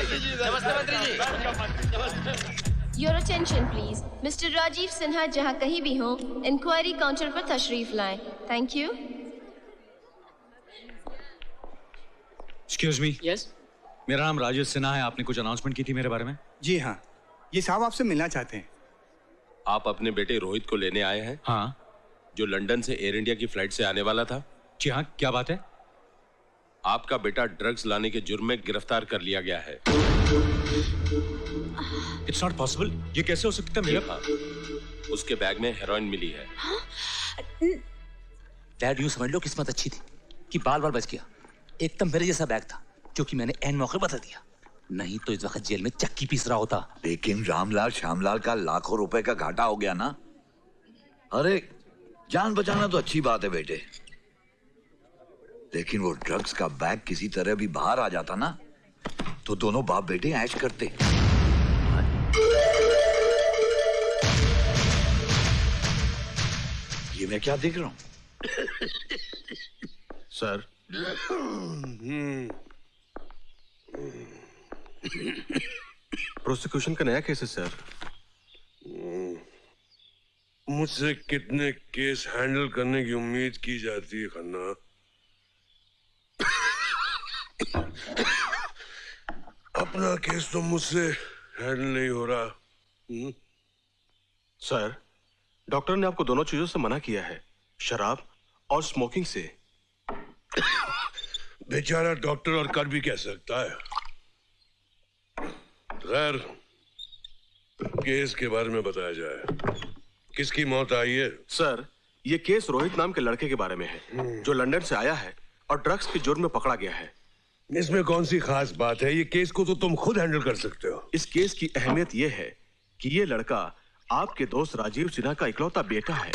नमस्ते मंत्री जी। Your attention please. Mr. Rajiv Sinha जहाँ कहीं भी हो, इंक्वायरी काउंटर पर तशरीफ लाएं. Thank you. Excuse me. Yes. मेरा नाम राजेश सिन्हा है. आपने कुछ अनाउंसमेंट की थी मेरे बारे में? जी हाँ, ये साहब आपसे मिलना चाहते हैं. आप अपने बेटे रोहित को लेने आए हैं? हाँ. जो लंदन से एयर इंडिया की फ्लाइट से आने वाला था? जी हाँ, क्या बात है? आपका बेटा ड्रग्स लाने के जुर्म में गिरफ्तार कर लिया गया है. It's not possible. ये कैसे हो सकता है? मेरा उसके बैग में हेरोइन मिली है. डैड, यूं समझ लो किस्मत अच्छी थी कि बाल बाल बच गया. एकदम मेरे जैसा बैग था जो कि मैंने एन मौके बता दिया, नहीं तो इस वक्त जेल में चक्की पीस रहा होता. लेकिन रामलाल श्यामलाल का लाखों रुपए का घाटा हो गया ना. अरे जान बचाना तो अच्छी बात है बेटे, लेकिन वो ड्रग्स का बैग किसी तरह भी बाहर आ जाता ना तो दोनों बाप बेटे ऐश करते. ये मैं क्या देख रहा हूं? सर, प्रोसिक्यूशन का नया केस है सर. मुझसे कितने केस हैंडल करने की उम्मीद की जाती है खन्ना. अपना केस तो मुझसे हैंडल नहीं हो रहा. सर, डॉक्टर ने आपको दोनों चीजों से मना किया है, शराब और स्मोकिंग से. बेचारा डॉक्टर और कर भी कह सकता है. खैर, केस के बारे में बताया जाए. किसकी मौत आई है? सर, ये केस रोहित नाम के लड़के के बारे में है जो लंदन से आया है और ड्रग्स के जुर्म में पकड़ा गया है. इसमें कौन सी खास बात है? ये केस को तो तुम खुद हैंडल कर सकते हो. इस केस की अहमियत ये है कि ये लड़का आपके दोस्त राजीव सिन्हा का इकलौता बेटा है.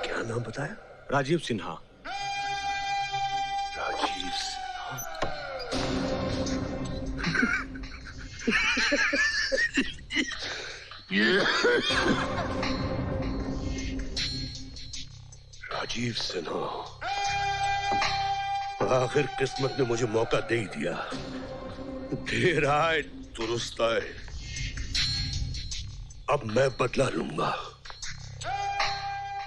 क्या नाम बताया? राजीव सिन्हा. राजीव सिन्हा. राजीव सिन्हा. आखिर किस्मत ने मुझे मौका दे ही दिया. देर आए दुरुस्त आए. अब मैं बदला लूंगा.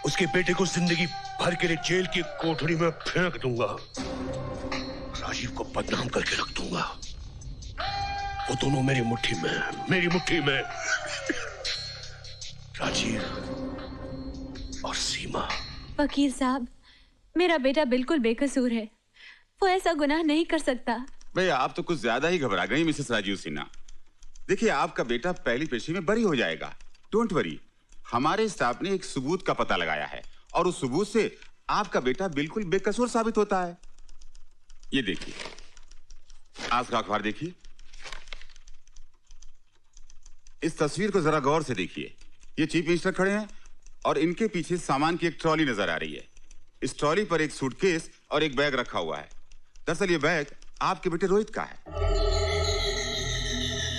उसके बेटे को जिंदगी भर के लिए जेल की कोठरी में फेंक दूंगा. राजीव को बदनाम करके रख दूंगा. वो दोनों मेरी मुट्ठी में, मेरी मुट्ठी में. राजीव और सीमा. वकील साहब, मेरा बेटा बिल्कुल बेकसूर है. वो ऐसा गुनाह नहीं कर सकता. भाई आप तो कुछ ज्यादा ही घबरा गई मिसेस राजीव सिन्हा. देखिए, आपका बेटा पहली पेशी में बरी हो जाएगा. Don't worry. हमारे स्टाफ ने एक सबूत का पता लगाया है और उस सबूत से आपका बेटा बिल्कुल बेकसूर साबित होता है. ये देखिए, आज का अखबार देखिए. इस तस्वीर को जरा गौर से देखिए. ये चीफ मिनिस्टर खड़े हैं और इनके पीछे सामान की एक ट्रॉली नजर आ रही है. इस ट्रॉली पर एक सूटकेस और एक बैग रखा हुआ है. दरअसल ये बैग आपके बेटे रोहित का है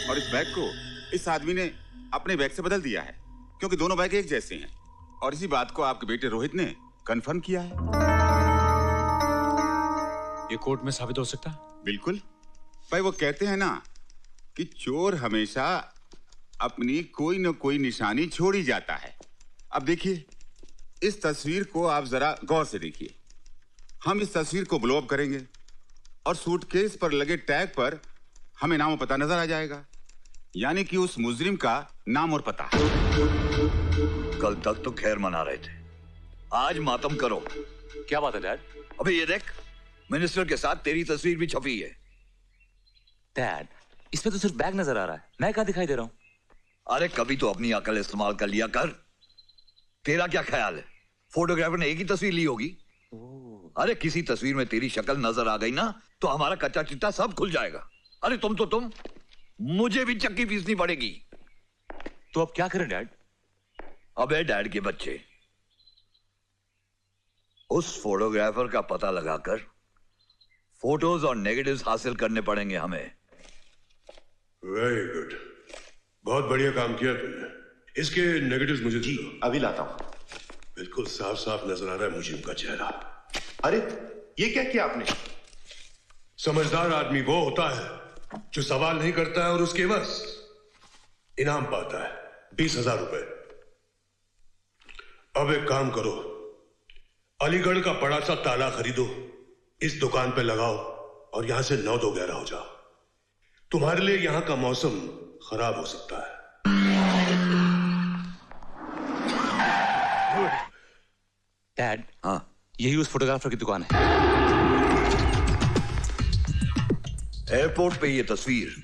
और इस बैग को इस आदमी ने अपने बैग से बदल दिया है क्योंकि दोनों बैग एक जैसे हैं और इसी बात को आपके बेटे रोहित ने कंफर्म किया है. ये कोर्ट में साबित हो सकता है? बिल्कुल भाई. वो कहते हैं ना कि चोर हमेशा अपनी कोई न कोई निशानी छोड़ ही जाता है. अब देखिए, इस तस्वीर को आप जरा गौर से देखिए. हम इस तस्वीर को ब्लो अप करेंगे और सूटकेस पर लगे टैग पर हमें नाम और पता नजर आ जाएगा, यानी कि उस मुजरिम का नाम और पता. कल तक तो खैर मना रहे थे, आज मातम करो. क्या बात है डैड? अबे ये देख, मिनिस्टर के साथ तेरी तस्वीर भी छपी है. डैड, इसमें तो सिर्फ बैग नजर आ रहा है, मैं क्या दिखाई दे रहा हूँ? अरे कभी तो अपनी अकल इस्तेमाल कर लिया कर. तेरा क्या ख्याल है, फोटोग्राफर ने एक ही तस्वीर ली होगी? अरे किसी तस्वीर में तेरी शक्ल नजर आ गई ना तो हमारा कच्चा चिट्टा सब खुल जाएगा. अरे तुम मुझे भी चक्की पीसनी पड़ेगी. तो अब क्या करें डैड? अबे डैड के बच्चे, उस फोटोग्राफर का पता लगाकर फोटोज और नेगेटिव्स हासिल करने पड़ेंगे हमें. Very good. बहुत बढ़िया काम किया तुमने. इसके नेगेटिव्स मुझे दो. अभी लाता हूं. बिल्कुल साफ साफ नजर आ रहा है मुझे उनका चेहरा. अरे ये क्या किया आपने? समझदार आदमी वो होता है जो सवाल नहीं करता है और उसके बस इनाम पाता है 20,000 रुपए। अब एक काम करो, अलीगढ़ का बड़ा सा ताला खरीदो, इस दुकान पे लगाओ और यहां से 9-2-11 हो जाओ। तुम्हारे लिए यहां का मौसम खराब हो सकता है। डैड, हाँ, यही उस फोटोग्राफर की दुकान है। एयरपोर्ट पे ये तस्वीर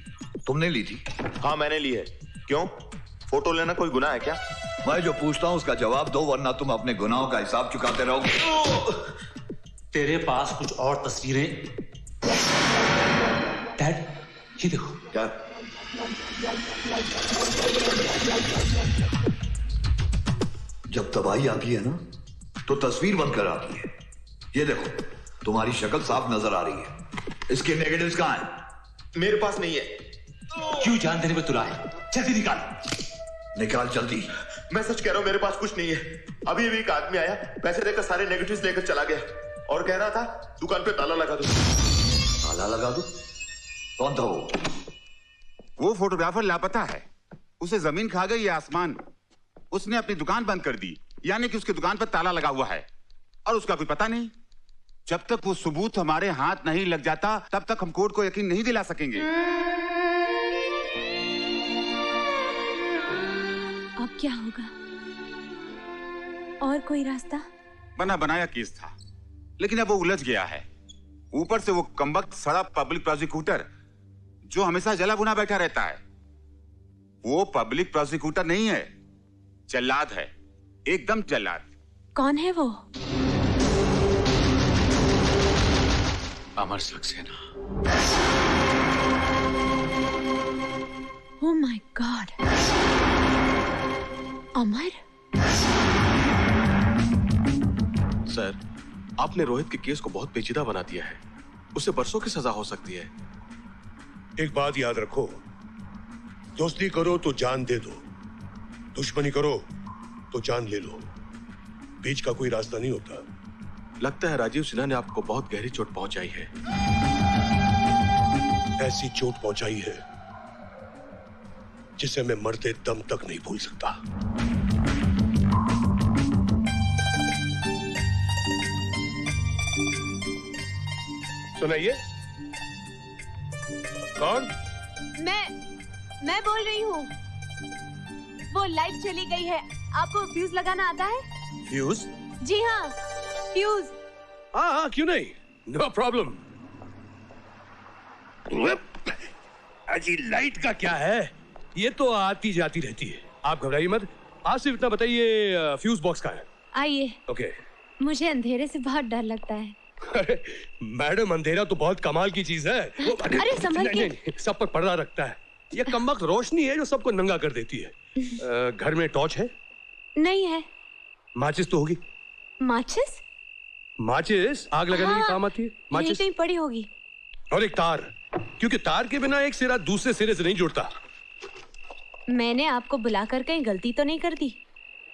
तुमने ली थी? हाँ, मैंने ली है। क्यों? फोटो लेना कोई गुनाह है क्या? मैं जो पूछता हूं उसका जवाब दो, वरना तुम अपने गुनाहों का हिसाब चुकाते रहोगे। तेरे पास कुछ और तस्वीरें? डैड, ये देखो। क्या? जब तबाही आती है ना तो तस्वीर बनकर आती है। ये देखो, तुम्हारी शक्ल साफ नजर आ रही है। इसके नेगेटिव्स कहां हैं? मेरे पास नहीं है। क्यों जान देने में तुला है? जल्दी निकाल। निकाल जल्दी। मैं सच कह रहा हूं, मेरे पास कुछ नहीं है। अभी अभी एक आदमी आया, पैसे देकर सारे नेगेटिव्स लेकर चला गया और कह रहा था दुकान पे ताला लगा दो। ताला लगा दो? कौन था वो? वो फोटोग्राफर लापता है। उसे जमीन खा गई या आसमान। उसने अपनी दुकान बंद कर दी, यानी कि उसकी दुकान पर ताला लगा हुआ है और उसका कोई पता नहीं। जब तक वो सबूत हमारे हाथ नहीं लग जाता तब तक हम कोर्ट को यकीन नहीं दिला सकेंगे। अब क्या होगा? और कोई रास्ता? बना बनाया केस था, लेकिन अब वो उलझ गया है। ऊपर से वो कमबख्त सड़ा पब्लिक प्रोसिक्यूटर जो हमेशा जला भुना बैठा रहता है। वो पब्लिक प्रोसिक्यूटर नहीं है, जल्लाद है, एकदम जल्लाद। कौन है वो? Amar Saxena. Oh my god, Amar? Sir, आपने रोहित के केस को बहुत पेचीदा बना दिया है। उसे बरसों की सजा हो सकती है। एक बात याद रखो, दोस्ती करो तो जान दे दो, दुश्मनी करो तो जान ले लो। बीच का कोई रास्ता नहीं होता। लगता है राजीव सिन्हा ने आपको बहुत गहरी चोट पहुंचाई है। ऐसी चोट पहुंचाई है जिसे मैं मरते दम तक नहीं भूल सकता। सुनाइए। कौन? मैं बोल रही हूँ। वो लाइट चली गई है, आपको फ्यूज लगाना आता है? फ्यूज? जी हाँ, फ्यूज। हाँ, क्यों नहीं, नो प्रॉब्लम। अजी लाइट का क्या है, ये तो आती जाती रहती है, आप घबराइए मत। आज सिर्फ इतना बताइए, फ्यूज बॉक्स का है? आइए। ओके। मुझे अंधेरे से बहुत डर लगता है। अरे मैडम, अंधेरा तो बहुत कमाल की चीज है। अरे संभल के। नहीं, सब पर पर्दा रखता है। ये कमबख्त रोशनी है जो सबको नंगा कर देती है। घर में टॉर्च है? नहीं है। माचिस तो होगी? माचिस? माचिस आग लगाने के काम आती है। माचिस कहीं पड़ी होगी। और एक तार, क्योंकि तार के बिना एक सिरा दूसरे सिरे से नहीं जुड़ता। मैंने आपको बुलाकर कहीं गलती तो नहीं कर दी?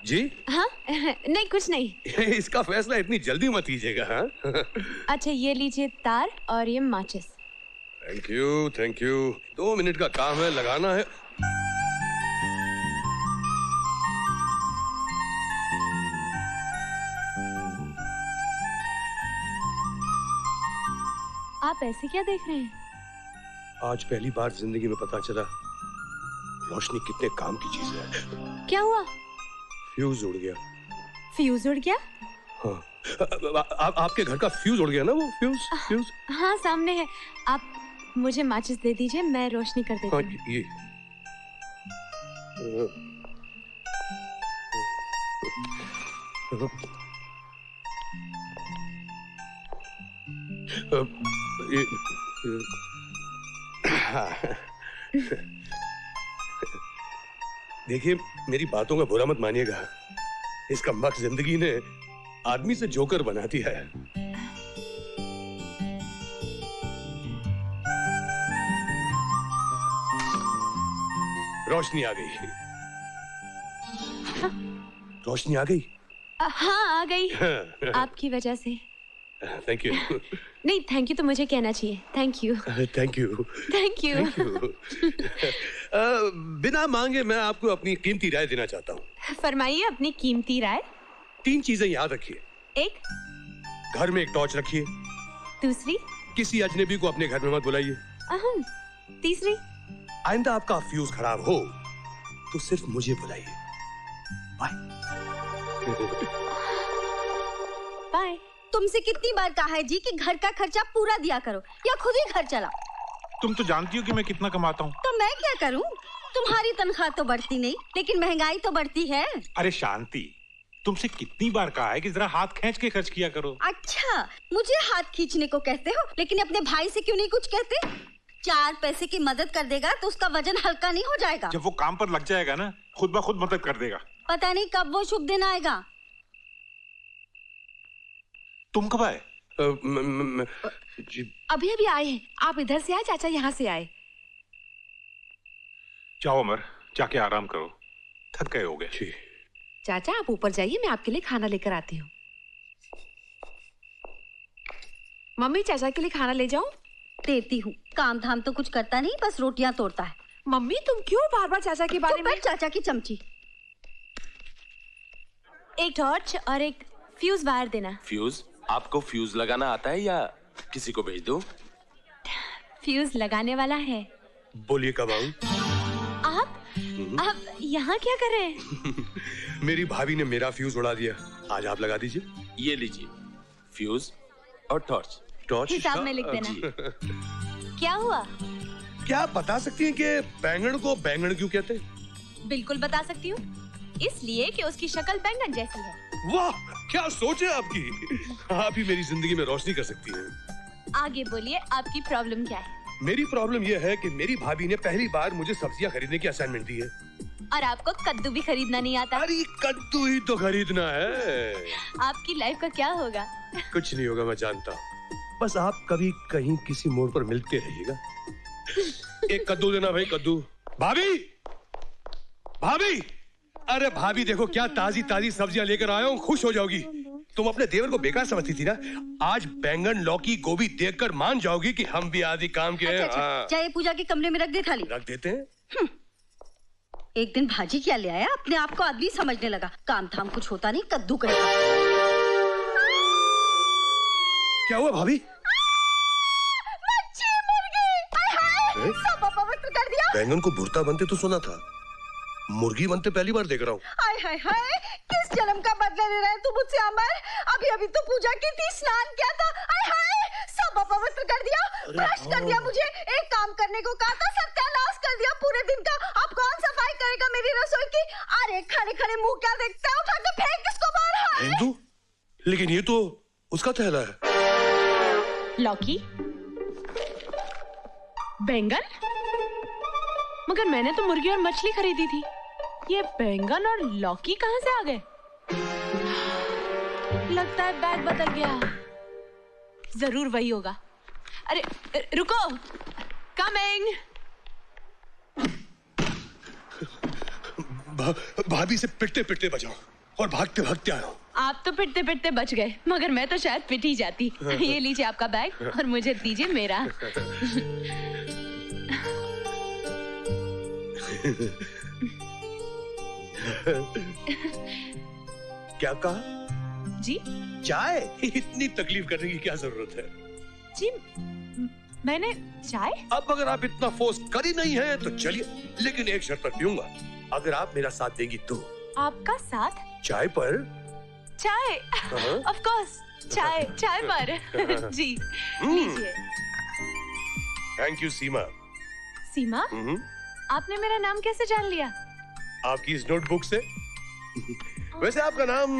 जी? हाँ नहीं, कुछ नहीं। इसका फैसला इतनी जल्दी मत कीजिएगा। हाँ? अच्छा, ये लीजिए तार और ये माचिस। Thank you, thank you. 2 minute का काम है, लगाना है। आप ऐसे क्या देख रहे हैं? आज पहली बार जिंदगी में पता चला रोशनी कितने काम की चीज है। क्या हुआ? फ्यूज उड़ गया। फ्यूज उड़ गया? हाँ, आपके घर का फ्यूज उड़ गया ना? वो फ्यूज? हाँ, सामने है। आप मुझे माचिस दे दीजिए, मैं रोशनी कर देती हूँ। ये देखिए, मेरी बातों का बुरा मत मानिएगा। इस कमबख्त जिंदगी ने आदमी से जोकर बना दिया है। रोशनी आ गई। रोशनी आ गई? हाँ, आ गई। आपकी वजह से। Thank you. नहीं, थैंक यू तो मुझे कहना चाहिए। Thank you. Thank you. Thank you. बिना मांगे मैं आपको अपनी कीमती राय देना चाहता हूँ। फरमाइए अपनी कीमती राय। 3 चीजें याद रखिए। एक, घर में एक टॉर्च रखिए। दूसरी, किसी अजनबी को अपने घर में मत बुलाइए। तीसरी, आइंदा आपका फ्यूज खराब हो तो सिर्फ मुझे बुलाइए। बाय। बाय। तुमसे कितनी बार कहा है जी कि घर का खर्चा पूरा दिया करो या खुद ही घर चलाओ। तुम तो जानती हो कि मैं कितना कमाता हूँ। तो मैं क्या करूँ? तुम्हारी तनख्वाह तो बढ़ती नहीं, लेकिन महंगाई तो बढ़ती है। अरे शांति, तुमसे कितनी बार कहा है कि जरा हाथ खींच के खर्च किया करो। अच्छा, मुझे हाथ खींचने को कहते हो, लेकिन अपने भाई से क्यों नहीं कुछ कहते? 4 पैसे की मदद कर देगा तो उसका वजन हल्का नहीं हो जाएगा। जब वो काम पर लग जाएगा ना, खुद ब खुद मदद कर देगा। पता नहीं कब वो शुभ दिन आएगा। तुम कब आए? अभी अभी आए हैं। आप इधर से आए, चाचा यहाँ से आए। जाओ अमर, जाके आराम करो, थक गए होगे। चाचा आप ऊपर जाइए, मैं आपके लिए खाना लेकर आती हूँ। मम्मी चाचा के लिए खाना ले जाऊं? देती हूँ। काम धाम तो कुछ करता नहीं, बस रोटियां तोड़ता है। मम्मी तुम क्यों बार बार चाचा के बारे में? चाचा की चमची। एक टॉर्च और एक फ्यूज वायर देना। फ्यूज? आपको फ्यूज लगाना आता है या किसी को भेज दूं? फ्यूज लगाने वाला है। बोलिए कब आऊं? आप यहाँ क्या कर रहे हैं? मेरी भाभी ने मेरा फ्यूज उड़ा दिया, आज आप लगा दीजिए। ये लीजिए फ्यूज और टॉर्च। टॉर्च हिसाब में लिख देना। क्या हुआ? क्या आप बता सकती हैं कि बैंगन को बैंगन क्यों कहते हैं? बिल्कुल बता सकती हूँ, इसलिए कि उसकी शक्ल बैंगन जैसी है। वाह, क्या सोच है आपकी। आप ही मेरी जिंदगी में रोशनी कर सकती हैं। आगे बोलिए, आपकी प्रॉब्लम क्या है? मेरी प्रॉब्लम यह है कि मेरी भाभी ने पहली बार मुझे सब्जियां खरीदने की असाइनमेंट दी है। और आपको कद्दू भी खरीदना नहीं आता? अरे कद्दू ही तो खरीदना है। आपकी लाइफ का क्या होगा? कुछ नहीं होगा, मैं जानता हूँ। बस आप कभी कहीं किसी मोड़ पर मिलते रहिएगा। एक कद्दू देना भाई, कद्दू। भाभी, भाभी, अरे भाभी देखो क्या ताजी ताजी सब्जियां लेकर आया हूँ, खुश हो जाओगी। तुम अपने देवर को बेकार समझती थी ना, आज बैंगन लौकी गोभी देखकर मान जाओगी कि हम भी आदि काम के हैं। अच्छा, चाहे पूजा के कमरे में रख दे थाली। रख देते हैं। एक दिन भाजी क्या ले आया, अपने आप को आदमी समझने लगा। काम धाम कुछ होता नहीं, कद्दू करेगा। क्या हुआ भाभी? मच्छी, मुर्गी, सब अपवित्र कर दिया। बैंगन को भुर्ता बनते तो सुना था, मुर्गी बनते पहली बार देख रहा हूँ। हाय हाय हाय, किस जन्म का बदला ले रहा है तू मुझसे अमर? अभी अभी तो पूजा की थी, स्नान किया था। हाय हाय, सब अपवित्र कर दिया, भ्रष्ट कर दिया मुझे। एक काम करने को कहा था, सत्यानाश कर दिया पूरे दिन का। अब कौन सफाई करेगा मेरी रसोई की? अरे खड़े खड़े मुंह क्या देखता है, उठा के फेंक किसको बाहर। हिंदू? लेकिन ये तो उसका थैला है। लौकी, बैंगन, मगर मैंने तो मुर्गी और मछली खरीदी थी। ये बैंगन और लौकी कहां से आ गए? लगता है बैग बदल गया। जरूर वही होगा। अरे रुको, कमिंग। भाभी से पिटते पिटते बचाओ और भागते भागते आया हूँ। आप तो पिटते पिटते बच गए, मगर मैं तो शायद पिट ही जाती। ये लीजिए आपका बैग और मुझे दीजिए मेरा। क्या कहा? जी? चाय? इतनी तकलीफ करने की क्या जरूरत है? जी मैंने चाय? अब अगर आप इतना फोर्स कर ही नहीं है तो चलिए, लेकिन एक शर्त पर पीऊंगा, अगर आप मेरा साथ देंगी तो। आपका साथ? चाय पर? चाय, ऑफ कोर्स, चाय पर। जी लीजिए। थैंक यू सीमा। सीमा? आपने मेरा नाम कैसे जान लिया? आपकी इस नोटबुक से। वैसे आपका नाम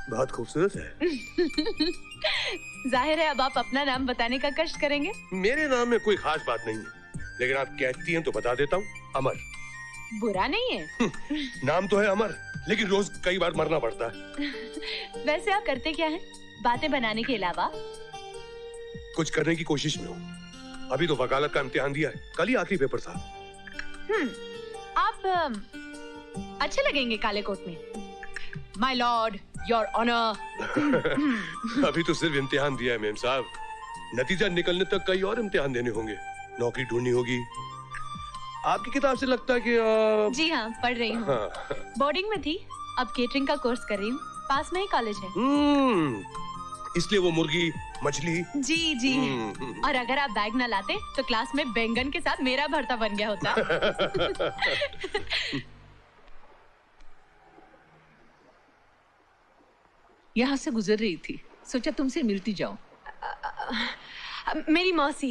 बहुत खूबसूरत है। जाहिर है अब आप अपना नाम बताने का कष्ट करेंगे। मेरे नाम में कोई खास बात नहीं है, लेकिन आप कहती हैं तो बता देता हूँ, अमर। बुरा नहीं है। नाम तो है अमर, लेकिन रोज कई बार मरना पड़ता है। वैसे आप करते क्या हैं बातें बनाने के अलावा? कुछ करने की कोशिश में हूँ। अभी तो वकालत का इम्तिहान दिया है, कल ही आखिरी पेपर था। आप अच्छे लगेंगे काले कोट में। My lord, your honour. अभी तो सिर्फ इम्तिहान दिया है मेम साहब, नतीजा निकलने तक कई और इम्तिहान देने होंगे, नौकरी ढूंढनी होगी। आपकी किताब से लगता है कि जी हाँ, पढ़ रही हूँ। हाँ। बोर्डिंग में थी, अब केटरिंग का कोर्स कर रही हूँ, पास में ही कॉलेज है। इसलिए वो मुर्गी मछली। जी जी। और अगर आप बैग न लाते तो क्लास में बैंगन के साथ मेरा भरता बन गया होता। यहाँ से गुजर रही थी, सोचा तुमसे मिलती जाऊं। मेरी मौसी